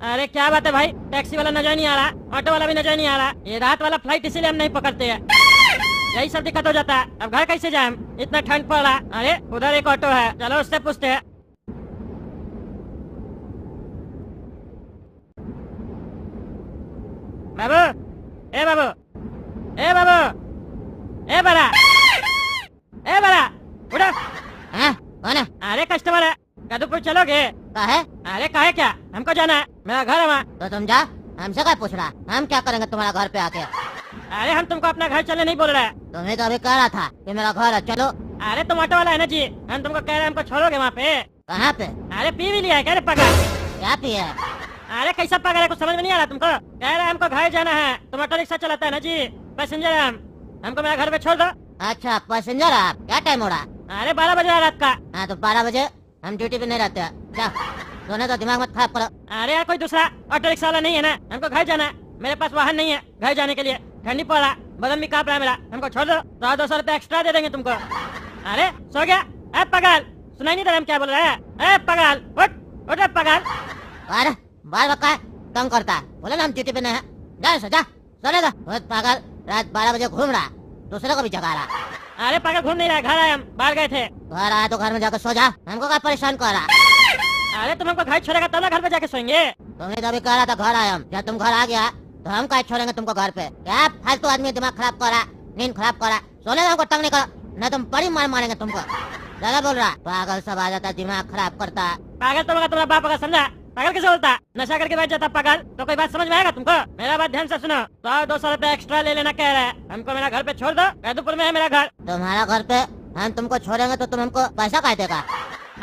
अरे क्या बात है भाई, टैक्सी वाला नजर नहीं आ रहा, ऑटो वाला भी नजर नहीं आ रहा। ये रात वाला फ्लाइट इसीलिए हम नहीं पकड़ते हैं। यही सब दिक्कत हो जाता है। अब घर कैसे जाए, इतना ठंड पड़ रहा। अरे उधर एक ऑटो है, चलो उससे पूछते हैं। बाबू, ए बाबू, ए बाबू, ए बड़ा, ए बड़ा, उठो। कौन है? अरे कस्टमर है, कदूपुर चलोगे? है? अरे काहे क्या, हमको जाना है, मेरा घर है वहाँ। तो तुम जा, हमसे क्या पूछ रहा? हम क्या करेंगे तुम्हारा घर पे आके? अरे हम तुमको अपना घर चलने नहीं बोल रहे हैं। तुम्हें तो अभी कह रहा था कि मेरा घर है, चलो। अरे तुम ऑटो वाला है ना जी, हम तुमको कह रहे हैं हमको छोड़ोगे वहाँ पे। कहाँ पे? अरे पी भी लिया है क्या रे पागल? क्या पिए? अरे कैसा पागल है, कुछ समझ में नहीं आ रहा तुमको? कह रहे हैं हमको घर जाना है, तुम ऑटो रिक्शा चलाता है ना जी, पैसेंजर है हम, हमको मेरा घर पे छोड़ दो। अच्छा पैसेंजर आप? क्या टाइम हो रहा? अरे 12 बजे रात का। हाँ तो 12 बजे हम ड्यूटी पे नहीं रहते हैं, जा। सोने तो दिमाग मत खराब करो। अरे यार कोई दूसरा ऑटो रिक्शा वाला नहीं है ना, हमको घर जाना है, मेरे पास वाहन नहीं है घर जाने के लिए, ठंडी पड़ रहा, बदन भी कांप रहा है मेरा, हमको छोड़ दो, 200 रुपए एक्स्ट्रा दे देंगे तुमको। अरे सो गया? ए पागल, सुनाई नहीं दे रहा हम क्या बोल रहे हैं? ए पागल, उठ उठ रे पागल। अरे बार बका है, तंग करता है, बोले ना हम ड्यूटी पे नहीं है, जा सो जा, सोनेगा। बहुत पागल, रात 12 बजे घूम रहा, दूसरे को भी जगा रहा। अरे पागल घूम नहीं रहा, घर आए हम, बाहर गए थे। घर आया तो घर में जाकर सो जा, हमको क्या परेशान कर रहा? अरे तुम हमको घर छोड़ेगा तब ना घर पे जाके सोएंगे। तुम्हें तो अभी कह रहा था घर आया हम, जब तुम घर आ गया तो हम क्या छोड़ेंगे तुमको घर पे? क्या फालतू आदमी दिमाग खराब कर रहा, नींद खराब कर रहा, सोने हमको तंग नहीं करो, नहीं तुम बड़ी मार मारेंगे तुमको। ज्यादा बोल रहा, पागल सब आ जाता, दिमाग खराब करता। पागल तो तुम्हारा बाप अगर समझा, पागल कैसे बोलता? नशा करके बैठ जाता पागल, तो कोई बात समझ में आएगा तुमको? मेरा बात ध्यान से सुनो, 200 रुपए एक्स्ट्रा ले लेना कह रहा है, हमको मेरा घर पे छोड़ दो, कैदूपुर में है मेरा घर। तुम्हारा घर पे हम तुमको छोड़ेंगे तो तुम हमको पैसा कहाँ देगा?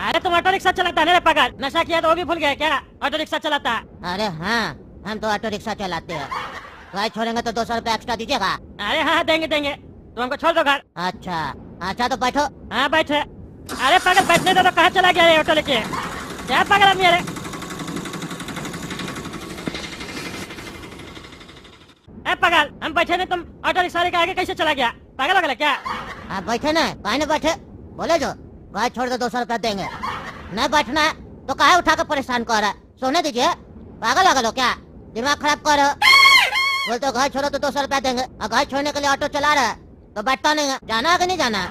अरे तुम ऑटो रिक्शा चलाता है ना पागल, नशा किया तो वो भी भूल गया क्या? ऑटो रिक्शा चलाता। अरे हाँ, हम तो ऑटो रिक्शा चलाते हैं, घर छोड़ेंगे तो 200 रुपए एक्स्ट्रा दीजिएगा। अरे हाँ देंगे देंगे, तुम हमको छोड़ दो घर। अच्छा अच्छा तो बैठो। हाँ बैठे। अरे पागल बैठने दो, तो कहाँ चला गया ऑटो लेके? क्या पागल आदमी है? ए पागल, हम बैठे नहीं, तुम ऑटो रिक्शा लेके आगे कैसे चला गया? पागल हो गया क्या? आप बैठे ना, काहे नहीं बैठे? बोले जो घर छोड़ दो 200 रुपया देंगे, नहीं बैठना है तो काहे उठा कर परेशान कर रहा है? सोने दीजिए, पागल हो गए क्या? दिमाग खराब कर रहे हो? बोलते हो घर छोड़ो तो 200 रुपया देंगे, और घर छोड़ने के लिए ऑटो चला रहा है तो बैठता नहीं है। जाना है कि नहीं जाना?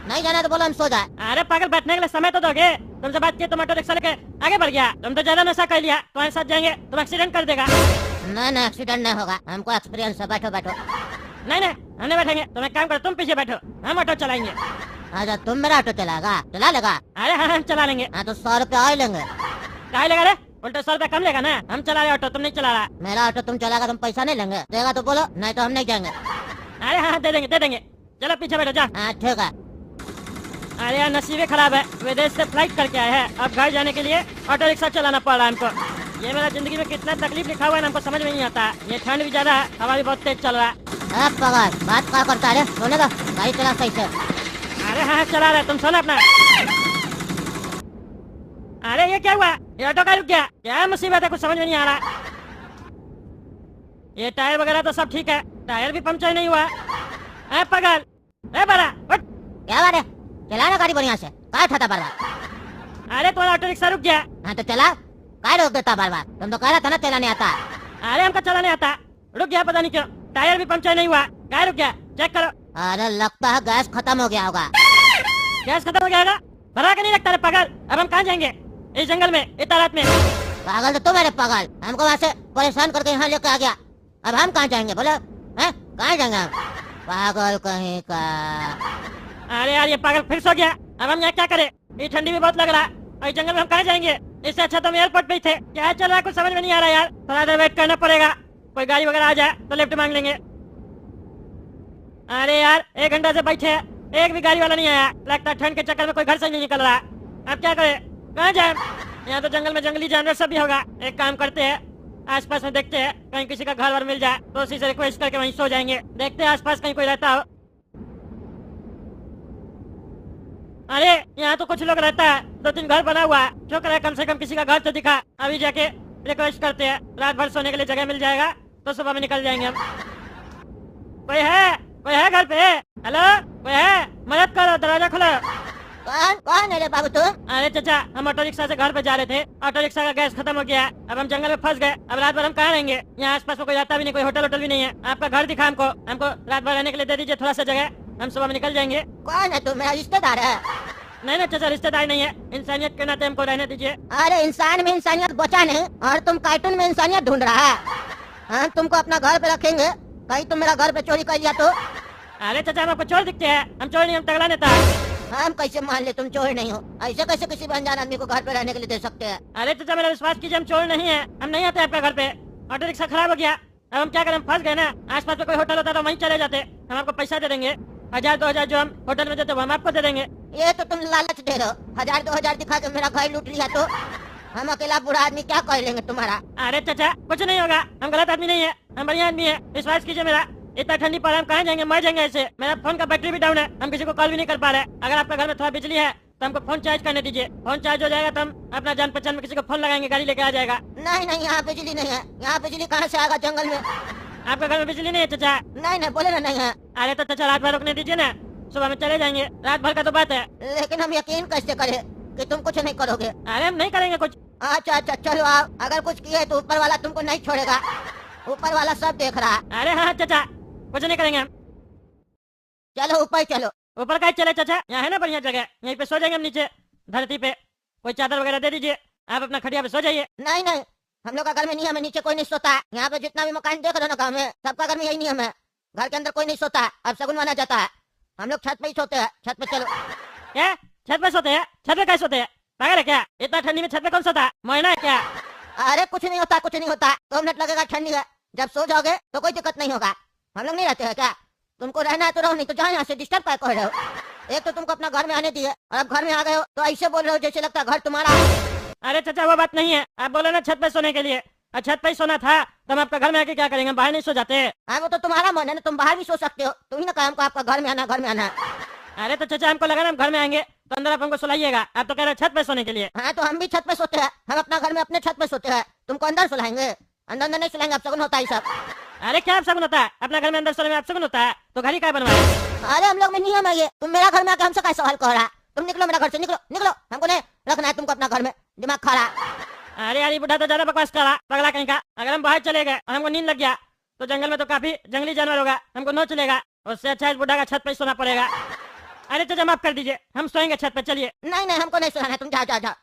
नहीं जाना तो बोलो हम सो जाए। अरे पागल बैठने के लिए समय तो दोगे, तुमसे बात की, तुम ऑटो रिक्शा लेके आगे बढ़ गया, तुम तो ज्यादा नशा कर लिया, तुम्हारे साथ जाएंगे तुम एक्सीडेंट कर देगा। नहीं एक्सीडेंट नहीं होगा, हमको एक्सपीरियंस है, बैठो बैठो। नहीं नहीं हम नहीं बैठेंगे, तुम एक काम करो, तुम पीछे बैठो, हम ऑटो चलाएंगे। अच्छा तुम मेरा ऑटो चलाएगा? चला लेगा? अरे हाँ हम चला लेंगे। हाँ तो 100 रुपया और लेंगे। क्या लेगा रे? उल्टा 100 रुपया कम लेगा ना, हम चला रहे ऑटो, तुम नहीं चला रहा। मेरा ऑटो तुम चलाएगा, तुम पैसा नहीं लेंगे? देगा तो बोलो, नहीं तो हम नहीं जाएंगे। अरे हाँ दे देंगे दे देंगे, चलो पीछे बैठो जा। हाँ ठीक है। अरे यार नसीबे खराब है, विदेश से फ्लाइट करके आए हैं, अब घर जाने के लिए ऑटो रिक्शा चलाना पड़ रहा है हमको। ये मेरा जिंदगी में कितना तकलीफ लिखा हुआ है हमको समझ में नहीं आता। ये ठंड भी ज्यादा है, हवा भी बहुत तेज चल रहा है। पगार बात क्या करता है? सोने का गाड़ी चला सही से। अरे हाँ चला रहा है, तुम सोना अपना। अरे ये क्या हुआ, ये ऑटो का रुक गया, क्या मुसीबत है, कुछ समझ में नहीं आ रहा। ये टायर वगैरह तो सब ठीक है, टायर भी पंचर नहीं हुआ। ए पागल, ए बड़ा उठ। क्या बात है? चला गाड़ी बढ़िया से, क्या उठाता बार बार? अरे तुम्हारा ऑटो रिक्शा रुक गया। हाँ तो चला, क्या रोक देता बार बार? तुम तो कह रहा था ना चलाने आता। अरे हमको चलाने आता, रुक गया पता नहीं क्यों, टायर भी पंचर नहीं हुआ, क्या रुक गया, चेक करो। अरे लगता है गैस खत्म हो गया होगा। गैस खत्म हो जाएगा? भरा के नहीं लगता रे पागल, अब हम कहाँ जाएंगे इस जंगल में इतना रात में? पागल तो तुम मेरे पागल, हमको वहाँ से परेशान करके यहाँ लेके आ गया, अब हम कहाँ जाएंगे बोलो? हैं कहाँ जाएंगे हम? पागल कहीं का। अरे यार ये पागल फिर सो गया, अब हम यहाँ क्या करें? ये ठंडी भी बहुत लग रहा है और इस जंगल में हम कहाँ जाएंगे? इससे अच्छा तो हम एयरपोर्ट पे ही थे। क्या चल रहा है कुछ समझ में नहीं आ रहा यार, थोड़ा देर वेट करना पड़ेगा, कोई गाड़ी वगैरह आ जाए तो लिफ्ट मांग लेंगे। अरे यार 1 घंटा से बैठे हैं, एक भी गाड़ी वाला नहीं आया, लगता है ठंड के चक्कर में कोई घर से नहीं निकल रहा। अब क्या करें, कहाँ जाए? यहाँ तो जंगल में जंगली जानवर सब भी होगा। एक काम करते हैं, आसपास में देखते हैं कहीं किसी का घर वर मिल जाए तो उसी से रिक्वेस्ट करके वहीं सो जाएंगे। देखते हैं आसपास कहीं कोई रहता हो। अरे यहाँ तो कुछ लोग रहता है, 2-3 घर बना हुआ है, शुक्र है कम से कम किसी का घर तो दिखा। अभी जाके रिक्वेस्ट करते हैं, रात भर सोने के लिए जगह मिल जाएगा तो सुबह में निकल जाएंगे हम। कोई है घर पे? हेलो कोई है? मदद करो, दरवाजा खोलो। कौन कौन है रे बाबू तू? अरे चाचा, हम ऑटो रिक्शा से घर पे जा रहे थे, ऑटो रिक्शा का गैस खत्म हो गया है। अब हम जंगल में फंस गए। अब रात भर हम कहाँ रहेंगे? यहाँ आसपास में कोई रहता भी नहीं, कोई होटल भी नहीं है। आपका घर दिखा हमको रात भर रहने के लिए दे दीजिए थोड़ा सा जगह, हम सुबह में निकल जाएंगे। कौन है तू? मेरा रिश्तेदार है? नहीं ना चाचा, रिश्तेदार नहीं है, इंसानियत के नाते हमको रहने दीजिए। अरे इंसान में इंसानियत बचा नहीं और तुम कार्टून में इंसानियत ढूंढ रहा है। हम तुमको अपना घर पे रखेंगे, कहीं तुम मेरा घर पे चोरी कर लिया तो? अरे चाचा, हम आपको चोर दिखते हैं? हम चोर नहीं, हम तगड़ा नेता। हम कैसे मान ले तुम चोर नहीं हो? ऐसे कैसे किसी भी अनजान आदमी को घर पे रहने के लिए दे सकते हैं? अरे चाचा, मेरा विश्वास कीजिए, हम चोर नहीं है, हम नहीं आते आपका घर पे। ऑटो रिक्शा खराब हो गया, अब हम क्या करें? हम फंस गए ना। आसपास में कोई होटल होता तो वहीं चले जाते। हम आपको पैसा दे देंगे, 1000-2000 जो हम होटल में देते वो हम आपको दे देंगे। ये तो तुम लालच दे रहे हो, 1000-2000 दिखा के मेरा घर लूट लिया तो हम अकेला बुरा आदमी क्या कर लेंगे तुम्हारा? अरे चाचा, कुछ नहीं होगा, हम गलत आदमी नहीं है, हम बढ़िया आदमी है, विश्वास कीजिए मेरा। इतना ठंडी पर हम कहाँ जाएंगे? मर जाएंगे ऐसे। मेरा फोन का बैटरी भी डाउन है, हम किसी को कॉल भी नहीं कर पा रहे। अगर आपका घर में थोड़ा बिजली है तो हमको फोन चार्ज करने दीजिए। फोन चार्ज हो जाएगा तो हम अपना जान पहचान में किसी को फोन लगाएंगे, गाड़ी लेके आ जाएगा। नहीं नहीं, यहाँ बिजली नहीं है। यहाँ बिजली कहाँ से आएगा जंगल में? आपका घर में बिजली नहीं है चाचा? नहीं नहीं, बोले ना नहीं है। अरे तो चाचा, रात भर रुकने दीजिए ना, सुबह में चले जाएंगे। रात भर का तो बात है। लेकिन हम यकीन कैसे करें कि तुम कुछ नहीं करोगे? अरे हम नहीं करेंगे कुछ। अच्छा अच्छा, चलो आओ। अगर कुछ किए तो ऊपर वाला तुमको नहीं छोड़ेगा, ऊपर वाला सब देख रहा है। अरे हाँ चाचा, कुछ नहीं करेंगे हम। चलो ऊपर चलो। ऊपर का चले चाचा? यहाँ है ना बढ़िया जगह, यहीं पे सो जाएंगे हम नीचे धरती पे। कोई चादर वगैरह दे दीजिए, आप अपना खटिया पे सो जाइए। नहीं नहीं, हम लोग का घर में नियम है, नीचे कोई नहीं सोता है। यहाँ पे जितना भी मकान देख रहे हो ना गाँव में, सबका घर में यही नियम है, घर के अंदर कोई नहीं सोता है। अब शगुन माना जाता है, हम लोग छत पे ही सोते हैं। छत पे चलो। क्या छत पे सोते हैं? छत पे कैसे सोते हैं? पागल है क्या? इतना ठंडी में छत पे कौन सोता है? मोहना है क्या? अरे कुछ नहीं होता, कुछ नहीं होता। 2 मिनट लगेगा, ठंडी है, जब सो जाओगे तो कोई दिक्कत नहीं होगा। हम लोग नहीं रहते हैं क्या? तुमको रहना है तो रहो, नहीं तो जहाँ यहाँ से डिस्टर्ब कर रहे हो। एक तो तुमको अपना घर में आने दिए और अब घर में आ गए हो तो ऐसे बोल रहे हो जैसे लगता है घर तुम्हारा। अरे चाचा, वो बात नहीं है, आप बोले ना छत पे सोने के लिए, और छत पे ही सोना था तो हम आपका घर में आके क्या करेंगे? बाहर नहीं सो जाते? हाँ वो तो तुम्हारा मन है ना, तुम बाहर भी सो सकते हो। तुम ही ना कहा हमको आपका घर में आना, घर में आना। अरे तो चाचा, हमको लगा ना हम घर में आएंगे तो अंदर आप हमको सुलाइएगा, आप तो कह रहे हैं छत पे सोने के लिए। हाँ तो हम भी छत पे सोते हैं, हम अपना घर में अपने छत पे सोते हैं। तुमको अंदर सुलाएंगे? अंदर अंदर नहीं सुलाएंगे, अब शगुन होता है सब। अरे क्या आप शगुन होता है? अपना घर में अंदर सोने में आप शगुन होता है तो घर ही क्या बनवाए? अरे हम लोग में नियम है ये, तुम मेरा घर में आके हमसे क्या सवाल कर रहा? तुम निकलो मेरा घर से, निकलो निकलो, हमको नहीं रखना है तुमको अपना घर में, दिमाग खा। अरे यार, ये बुढ़ा तो ज्यादा बकवास कर रहा, पगला कहीं का। अगर हम बाहर चले गए और हमको नींद लग गया तो जंगल में तो काफी जंगली जानवर होगा, हमको नोच लेगा। उससे अच्छा इस बुढ़ा का छत पे ही सोना पड़ेगा। अरे चाचा, माफ कर दीजिए, हम सोएंगे छत पे, चलिए। नहीं नहीं, हमको नहीं सुना है, तुम जाओ जाओ जाओ।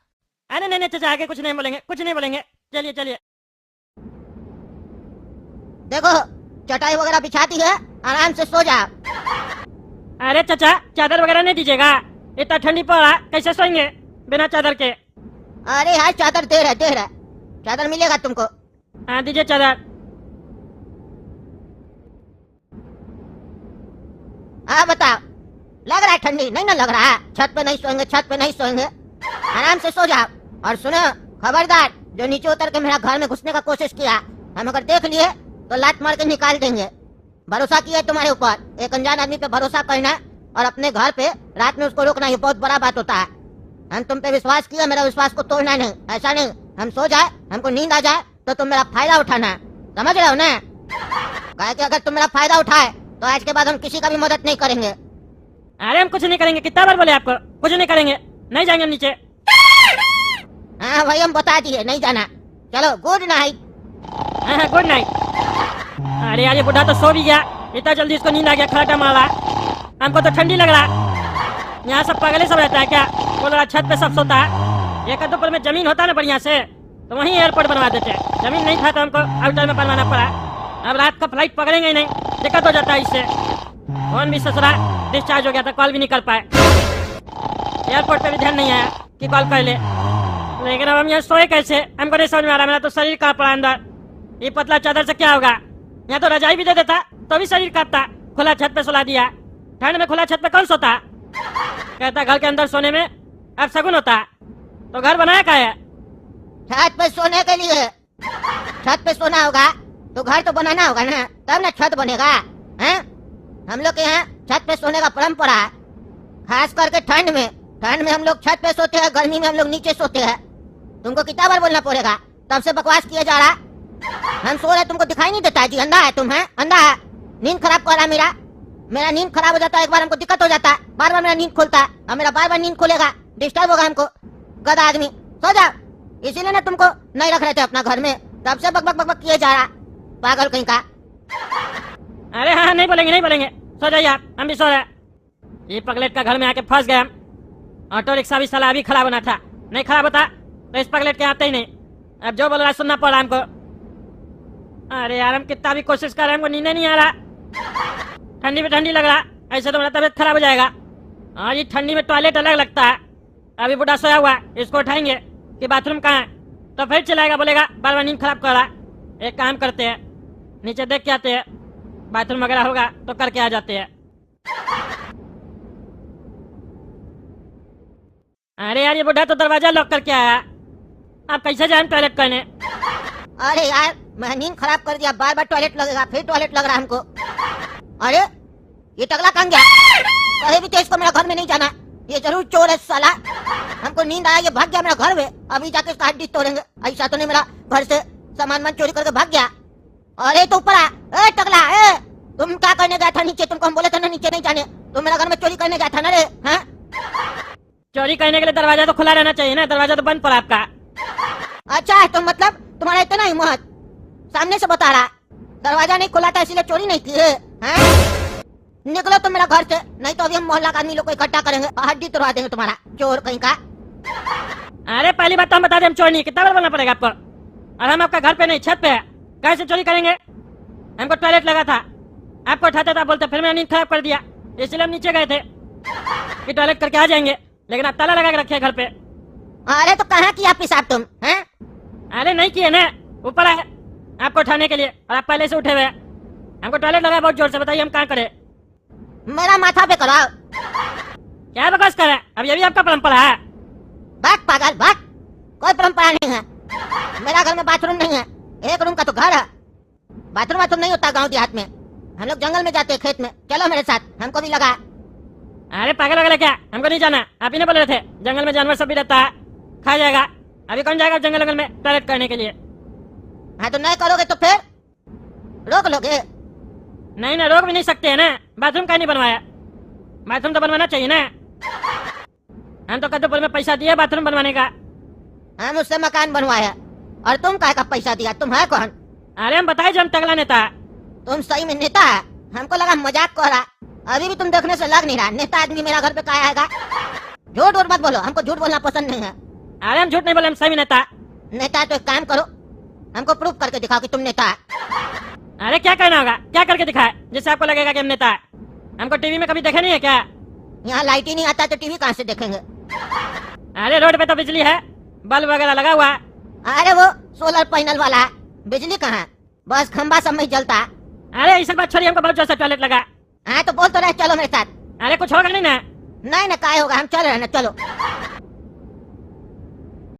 अरे नहीं नहीं चाचा, आगे कुछ नहीं बोलेंगे, कुछ नहीं बोलेंगे, चलिए चलिए। देखो चटाई वगैरह बिछा दी है, आराम से सो जाओ। अरे चाचा, चादर वगैरह नहीं दीजिएगा, इतना ठंडी पड़ रहा, कैसे सोएंगे बिना चादर के? अरे यार चादर दे रहा, चादर मिलेगा तुमको। हाँ दीजिए चादर। हाँ बताओ, लग रहा है ठंडी? नहीं ना लग रहा है? छत पे नहीं सोएंगे, छत पे नहीं सोएंगे, आराम से सो जाओ। और सुनो खबरदार, जो नीचे उतर के मेरा घर में घुसने का कोशिश किया, हम अगर देख लिए तो लात मार के निकाल देंगे। भरोसा किया तुम्हारे ऊपर, एक अनजान आदमी पे भरोसा करना और अपने घर पे रात में उसको रोकना, ये बहुत बड़ा बात होता है। हम तुम पे विश्वास किया, मेरा विश्वास को तोड़ना नहीं। ऐसा नहीं हम सो जाए, हमको नींद आ जाए तो तुम मेरा फायदा उठाना, समझ रहे हो ना? कहे कि अगर तुम मेरा फायदा उठाए तो आज के बाद हम किसी का भी मदद नहीं करेंगे। अरे हम कुछ नहीं करेंगे, कितना बार बोले आपको, कुछ नहीं करेंगे, नहीं जाएंगे नीचे। हाँ भाई हम बता दिए, नहीं जाना। चलो गुड नाइट। हाँ गुड नाइट। अरे यार, ये बुढ़ा तो सो भी गया, इतना जल्दी इसको नींद आ गया, खराटा मारा। हमको तो ठंडी लग रहा। यहाँ सब पागले सब रहता है क्या? बोल रहा छत पे सब सोता है। एक अदोपुर में जमीन होता ना बढ़िया से तो वहीं एयरपोर्ट बनवा देते। जमीन नहीं था तो हमको आउटर में बनवाना पड़ा। अब रात का फ्लाइट पकड़ेंगे ही नहीं, दिक्कत हो जाता है इससे। फोन भी ससुरा डिस्चार्ज हो गया था, कॉल भी नहीं कर पाए। एयरपोर्ट पे भी ध्यान नहीं आया कि कॉल कर ले। लेकिन अब हम यहाँ सोए कैसे, हमको नहीं समझ में आ रहा। मेरा तो शरीर कांप पड़ा अंदर, ये पतला चादर से क्या होगा? यहाँ तो रजाई भी दे देता तो भी शरीर कांपता। खुला छत पे सुला दिया, ठंड में खुला छत पे कौन सोता? कहता घर के अंदर सोने में अब शगुन होता। तो घर बनाया क्या है? छत पे सोने के लिए। छत पे सोना होगा तो घर तो बनाना होगा ना, तब ना छत बनेगा। हैं? हम लोग के यहाँ छत पे सोने का परंपरा है, खास करके ठंड में। ठंड में हम लोग छत पे सोते हैं, गर्मी में हम लोग नीचे सोते हैं। तुमको कितना बार बोलना पड़ेगा? तब से बकवास किया जा रहा। हम सो रहे, तुमको दिखाई नहीं देता जी? अंधा है तुम? है अंधा है? नींद खराब कर रहा मेरा। मेरा नींद खराब हो जाता है, एक बार हमको दिक्कत हो जाता है, बार बार मेरा नींद खुलता है, अब मेरा बार बार नींद खुलेगा, डिस्टर्ब होगा हमको। गधा आदमी, सो जाओ। इसीलिए ना तुमको नहीं रख रहे थे अपना घर में, तब से बक बक बक बक किए जा रहा, पागल कहीं का। अरे हाँ, नहीं बोलेंगे नहीं बोलेंगे, सो जाइए आप, हम भी सो रहे। ये पगलेट का घर में आके फंस गए हम। ऑटो रिक्शा भी साला अभी खराब होना था, नहीं खराब होता तो इस पगलेट के आते ही नहीं। अब जो बोल रहा सुनना पड़ रहा हमको। अरे यार, हम कितना भी कोशिश कर रहे हैं, हमको नींद नहीं आ रहा, ठंडी में ठंडी लग रहा, ऐसे तो मेरा तबियत खराब हो जाएगा। और ये ठंडी में टॉयलेट अलग लगता है। अभी बुढ़ा सोया हुआ है, इसको उठाएंगे कि बाथरूम कहाँ है, तो फिर चलाएगा, बोलेगा बार बार नींद खराब कर रहा। एक काम करते हैं, नीचे देख के आते हैं, बाथरूम वगैरह होगा तो करके आ जाते हैं। अरे यार, ये बुढ़ा तो दरवाजा लॉक करके आया, आप कैसे जाए टॉयलेट करने? अरे यार, मैं नींद खराब कर दिया, बार बार टॉयलेट लगेगा, फिर टॉयलेट लग रहा हमको। अरे ये टकला कहाँ गया? कहीं भी तो इसको मेरा घर में नहीं जाना, ये जरूर चोर है साला। हमको नींद आया, ये भाग गया मेरा घर में, अभी जाके इसका हड्डी तोड़ेंगे। ऐसा तो नहीं मेरा घर से सामान वामान चोरी करके भाग गया। अरे तो ऊपर आ, ए टकला, ए तुम क्या करने गया था नीचे? तुमको हम बोले थे ना नीचे नहीं जाने, तुम मेरा घर में चोरी करने गया था ना रे? हाँ, चोरी करने के लिए दरवाजा तो खुला रहना चाहिए ना, दरवाजा तो बंद पड़ा आपका। अच्छा है, तो मतलब तुम्हारा इतना हिम्मत, सामने से बता रहा दरवाजा नहीं खुला था इसीलिए चोरी नहीं की है? निकलो तुम मेरा घर से, नहीं तो अभी हम मोहल्ला का आदमी लोग को इकट्ठा करेंगे, हड्डी तोड़वा देंगे तुम्हारा, चोर कहीं का। अरे पहली बात तो हम बता दें, हम चोर नहीं, कितना बार बोलना पड़ेगा आपको? और हम आपका घर पे नहीं, छत पे है, कैसे चोरी करेंगे? हमको टॉयलेट लगा था, आपको उठाते था, बोलते, फिर मैंने नींद खराब कर दिया, इसलिए हम नीचे गए थे कि टॉयलेट करके आ जाएंगे, लेकिन आप ताला लगा के रखे घर पे। अरे तो कहाँ किया पेशाब तुम? हैं? अरे नहीं किए ना, ऊपर है आपको उठाने के लिए, और आप पहले से उठे हुए हैं। हमको टॉयलेट लगा बहुत जोर से, बताइए हम कहाँ करें? मेरा माथा पे कराओ। क्या बकवास कर रहे हैं? अब ये भी आपका परंपरा है? भाग पागल भाग, कोई परंपरा नहीं है, मेरा घर में बाथरूम नहीं है, एक रूम का तो घर है, बाथरूम वाथरूम नहीं होता गाँव देहात में, हम लोग जंगल में जाते हैं खेत में, चलो मेरे साथ, हमको भी लगा। अरे पागल वगैरह क्या, हमको नहीं जाना, आप ही ने बोल रहे थे जंगल में जानवर सब भी रहता है, खा जाएगा, अभी कौन जाएगा जंगल में टॉयलेट करने के लिए? हाँ तो नहीं करोगे तो फिर रोक लोगे? नहीं ना, रोक भी नहीं सकते है ना, बाथरूम का नहीं बनवाया, बाथरूम तो बनवाना चाहिए ना। हम तो कद्दूपुर में पैसा दिए बाथरूम बनवाने का। हम उससे मकान बनवाया, और तुम काय का पैसा दिया? तुम है कौन? अरे हम बताए जो हम तगड़ा नेता है। तुम सही में नेता है? हमको लगा मजाक कर रहा, अभी भी तुम देखने से लग नहीं रहा, नेता आदमी मेरा घर पे कहाँ आएगा? झूठ और मत बोलो, हमको झूठ बोलना पसंद नहीं है। अरे हम झूठ नहीं बोले, हम सही नेता। नेता तो एक काम करो, हमको प्रूफ करके दिखाओ कि तुम नेता है। अरे क्या करना होगा, क्या करके दिखाए जिससे आपको लगेगा कि हम नेता है? हमको टीवी में कभी देखे नहीं है क्या? यहाँ लाइट ही नहीं आता तो टीवी कहाँ से देखेंगे? अरे रोड पे तो बिजली है, बल्ब वगैरह लगा हुआ है। अरे वो सोलर पैनल वाला है, बिजली कहाँ है? बस खंबा सब में जलता है। अरे ऐसा बात छोड़िए, हमको बहुत जोर से टॉयलेट लगा। हाँ तो बोल तो रहे, चलो मेरे साथ। अरे कुछ होगा नहीं ना? नहीं ना, काय होगा, हम चल रहे हैं ना, चलो।